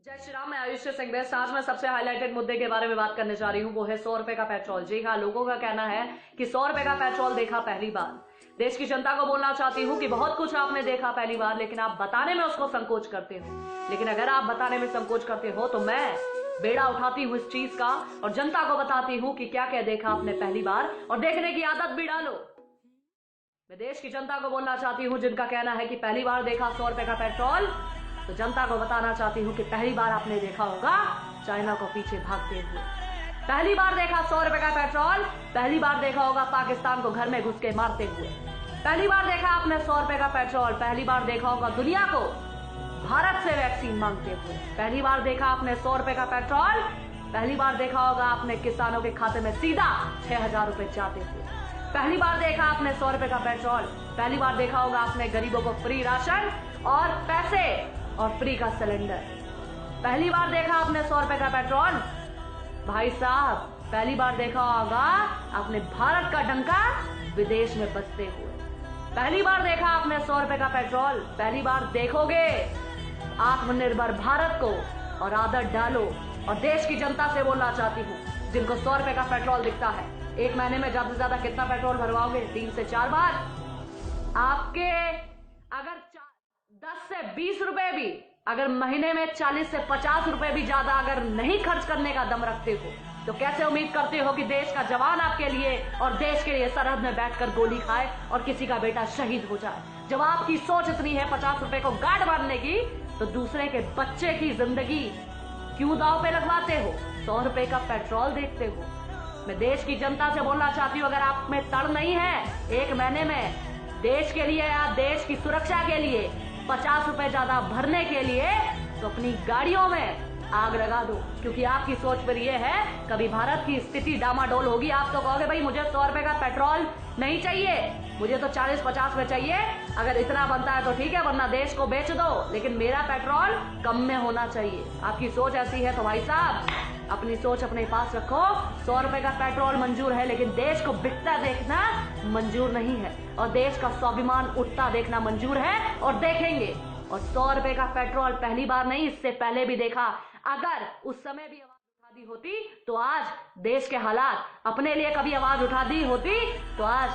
जय श्री राम। मैं आयुष्य सिंह बेस्ट। आज मैं सबसे हाईलाइटेड मुद्दे के बारे में बात करने जा रही हूँ, वो है 100 रुपए का पेट्रोल। जी हाँ, लोगों का कहना है कि 100 रुपए का पेट्रोल देखा पहली बार। देश की जनता को बोलना चाहती हूँ कि बहुत कुछ आपने देखा पहली बार, लेकिन आप बताने में उसको संकोच करते हो। लेकिन अगर आप बताने में संकोच करते हो तो मैं बेड़ा उठाती हूँ इस चीज का और जनता को बताती हूँ कि क्या क्या देखा आपने पहली बार, और देखने की आदत भी डालो। मैं देश की जनता को बोलना चाहती हूँ जिनका कहना है कि पहली बार देखा 100 रुपए का पेट्रोल, तो जनता को बताना चाहती हूँ कि पहली बार आपने देखा होगा चाइना को पीछे भागते हुए। पहली बार देखा 100 रुपए का पेट्रोल, पहली बार देखा होगा पाकिस्तान को घर में घुस के मारते हुए। पहली बार देखा आपने 100 रुपए का पेट्रोल, पहली बार देखा होगा दुनिया को भारत से वैक्सीन मांगते हुए। पहली बार देखा आपने 100 रुपए का पेट्रोल, पहली बार देखा होगा आपने किसानों के खाते में सीधा 6000 रुपए जाते हुए। पहली बार देखा आपने 100 रुपए का पेट्रोल, पहली बार देखा होगा आपने गरीबों को फ्री राशन और पैसे और फ्री का सिलेंडर। पहली बार देखा आपने 100 रुपए का पेट्रोल। भाई साहब, पहली बार देखा होगा आपने भारत का डंका विदेश में बजते हुए। पहली बार देखा आपने 100 रुपए का पेट्रोल, पहली बार देखोगे आत्मनिर्भर भारत को और आदत डालो। और देश की जनता से बोलना चाहती हूँ जिनको 100 रुपए का पेट्रोल दिखता है, एक महीने में ज्यादा से ज्यादा कितना पेट्रोल भरवाओगे? 3 से 4 बार। आपके अगर 10 से 20 रुपए भी, अगर महीने में 40 से 50 रुपए भी ज्यादा अगर नहीं खर्च करने का दम रखते हो, तो कैसे उम्मीद करते हो कि देश का जवान आपके लिए और देश के लिए सरहद में बैठकर गोली खाए और किसी का बेटा शहीद हो जाए? जब आपकी सोच इतनी है 50 रुपए को गार्ड बांधने की, तो दूसरे के बच्चे की जिंदगी क्यों दांव पे लगवाते हो? 100 रुपए का पेट्रोल देखते हो। मैं देश की जनता से बोलना चाहती हूँ, अगर आप में तड़ नहीं है एक महीने में देश के लिए या देश की सुरक्षा के लिए 50 रुपए ज्यादा भरने के लिए, तो अपनी गाड़ियों में आग लगा दो। क्योंकि आपकी सोच पर यह है कभी भारत की स्थिति डामाडोल होगी, आप तो कहोगे भाई मुझे 100 रुपए का पेट्रोल नहीं चाहिए, मुझे तो 40-50 में चाहिए। अगर इतना बनता है तो ठीक है, वरना देश को बेच दो, लेकिन मेरा पेट्रोल कम में होना चाहिए। आपकी सोच ऐसी है तो भाई साहब अपनी सोच अपने पास रखो। 100 रुपए का पेट्रोल मंजूर है, लेकिन देश को बिकता देखना मंजूर नहीं है, और देश का स्वाभिमान उठता देखना मंजूर है और देखेंगे। और 100 रुपए का पेट्रोल पहली बार नहीं, इससे पहले भी देखा। अगर उस समय भी आवाज उठा दी होती तो आज देश के हालात, अपने लिए कभी आवाज उठा दी होती तो आज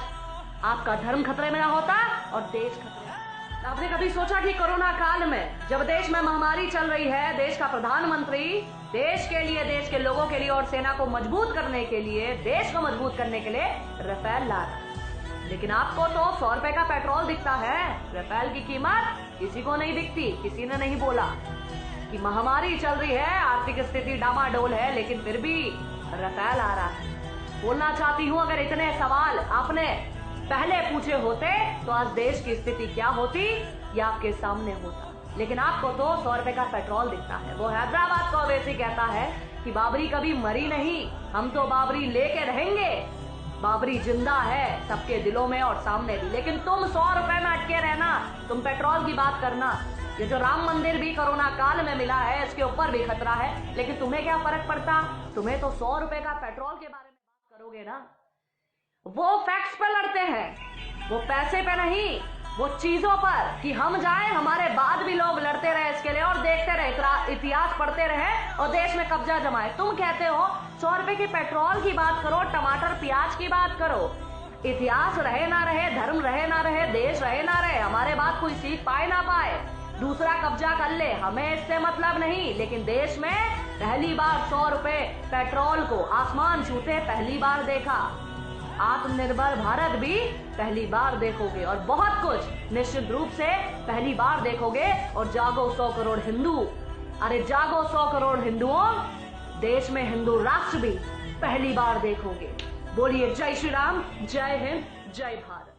आपका धर्म खतरे में ना होता और देश खतरे में। आपने कभी सोचा कि कोरोना काल में जब देश में महामारी चल रही है, देश का प्रधानमंत्री देश के लिए, देश के लोगों के लिए और सेना को मजबूत करने के लिए, देश को मजबूत करने के लिए राफेल ला रहा है, लेकिन आपको तो 100 रुपए का पेट्रोल दिखता है, राफेल की कीमत किसी को नहीं दिखती। किसी ने नहीं बोला कि महामारी चल रही है, आर्थिक स्थिति डामाडोल है, लेकिन फिर भी राफेल आ रहा है। बोलना चाहती हूँ, अगर इतने सवाल आपने पहले पूछे होते तो आज देश की स्थिति क्या होती या आपके सामने होता। लेकिन आपको तो 100 रुपए का पेट्रोल दिखता है। वो हैदराबाद को वैसे कहता है कि बाबरी कभी मरी नहीं, हम तो बाबरी लेके रहेंगे। बाबरी जिंदा है सबके दिलों में और सामने भी। लेकिन तुम 100 रुपए में अटके रहना, तुम पेट्रोल की बात करना। ये जो राम मंदिर भी कोरोना काल में मिला है, इसके ऊपर भी खतरा है, लेकिन तुम्हें क्या फर्क पड़ता? तुम्हें तो 100 रुपए का पेट्रोल के बारे में बात करोगे ना। वो फैक्ट्स पे लड़ते हैं, वो पैसे पे नहीं, वो चीजों पर कि हम जाए, हमारे बाद भी लोग लड़ते रहे इसके लिए और देखते रहे, इतिहास पढ़ते रहे और देश में कब्जा जमाए। तुम कहते हो 100 रुपए के पेट्रोल की बात करो, टमाटर प्याज की बात करो। इतिहास रहे ना रहे, धर्म रहे ना रहे, देश रहे ना रहे, हमारे बाद कोई सीख पाए ना पाए, दूसरा कब्जा कर ले, हमें इससे मतलब नहीं। लेकिन देश में पहली बार 100 रुपए पेट्रोल को आसमान छूते पहली बार देखा। आत्मनिर्भर भारत भी पहली बार देखोगे और बहुत कुछ निश्चित रूप से पहली बार देखोगे। और जागो 100 करोड़ हिंदू, अरे जागो 100 करोड़ हिंदुओं, देश में हिंदू राष्ट्र भी पहली बार देखोगे। बोलिए जय श्री राम, जय हिंद, जय भारत।